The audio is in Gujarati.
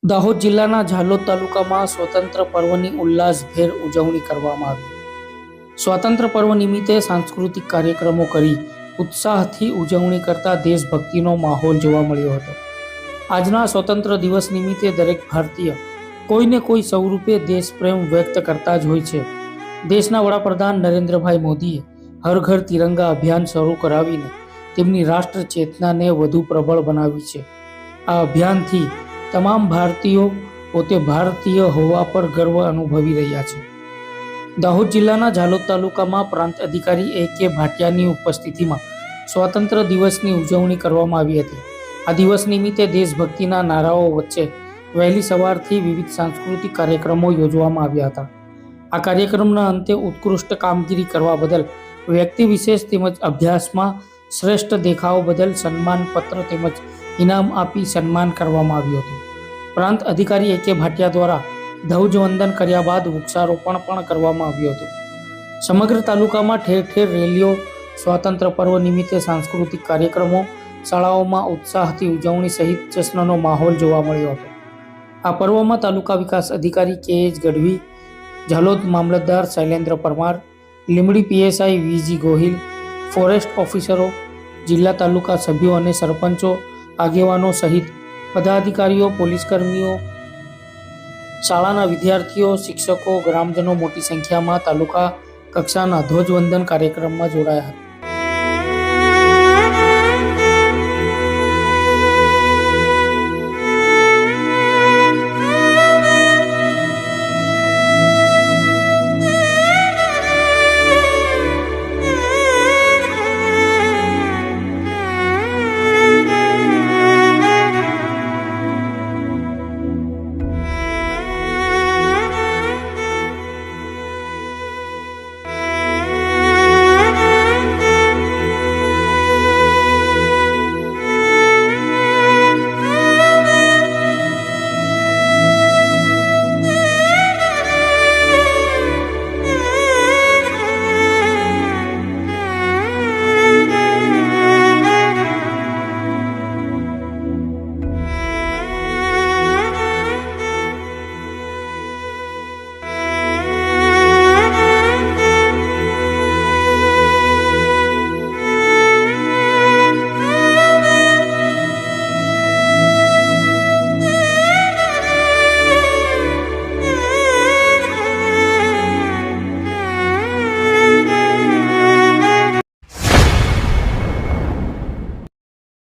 દાહોદ જિલ્લાના ઝાલોદ તાલુકામાં સ્વતંત્ર પર્વની ઉલ્લાસભેર ઉજવણી કરવામાં આવી. સ્વાતંત્ર્ય પર્વ નિમિત્તે સાંસ્કૃતિક કાર્યક્રમો કરી ઉત્સાહથી ઉજવણી કરતા દેશભક્તિનો માહોલ જોવા મળ્યો હતો. આજના સ્વતંત્ર દિવસ નિમિત્તે દરેક ભારતીય કોઈને કોઈ સ્વરૂપે દેશપ્રેમ વ્યક્ત કરતા જ હોય છે. દેશના વડાપ્રધાન નરેન્દ્રભાઈ મોદીએ હર ઘર તિરંગા અભિયાન શરૂ કરાવીને તેમની રાષ્ટ્ર ચેતનાને વધુ પ્રબળ બનાવી છે. આ અભિયાનથી તમામ ભારતીયો પોતે ભારતીય હોવા પર ગર્વ અનુભવી રહ્યા છે. દાહોદ જિલ્લાના ઝાલોદ તાલુકામાં પ્રાંત અધિકારી A.K. ભાટિયાની ઉપસ્થિતિમાં સ્વાતંત્ર્ય દિવસની ઉજવણી કરવામાં આવી હતી. આ દિવસ નિમિત્તે દેશભક્તિના નારાઓ વચ્ચે વહેલી સવારથી વિવિધ સાંસ્કૃતિક કાર્યક્રમો યોજવામાં આવ્યા હતા. આ કાર્યક્રમના અંતે ઉત્કૃષ્ટ કામગીરી કરવા બદલ વ્યક્તિ વિશેષ તેમજ અભ્યાસમાં શ્રેષ્ઠ દેખાવ બદલ સન્માનપત્ર તેમજ ઇનામ આપી સન્માન કરવામાં આવ્યું હતું. પ્રાંત અધિકારી A.K. ભાટિયા દ્વારા ધ્વજવંદન કર્યા બાદ વૃક્ષારોપણ પણ કરવામાં આવ્યું હતું. સમગ્ર તાલુકામાં ઠેર ઠેર રેલીઓ, સ્વાતંત્ર્ય પર્વ નિમિત્તે સાંસ્કૃતિક કાર્યક્રમો, શાળાઓમાં ઉત્સાહથી ઉજવણી સહિત જશ્નનો માહોલ જોવા મળ્યો હતો. આ પર્વમાં તાલુકા વિકાસ અધિકારી K.H. ગઢવી, ઝાલોદ મામલતદાર Shailendra Parmar, Limbdi PSI V.G. Gohil, forest ઓફિસરો, જિલ્લા તાલુકા સભ્યો અને સરપંચો, આગેવાનો સહિત પદાધિકારીઓ, પોલીસકર્મીઓ, શાળાના વિદ્યાર્થીઓ, શિક્ષકો, ગ્રામજનો મોટી સંખ્યામાં તાલુકા કક્ષાના ધ્વજવંદન કાર્યક્રમમાં જોડાયા હતા.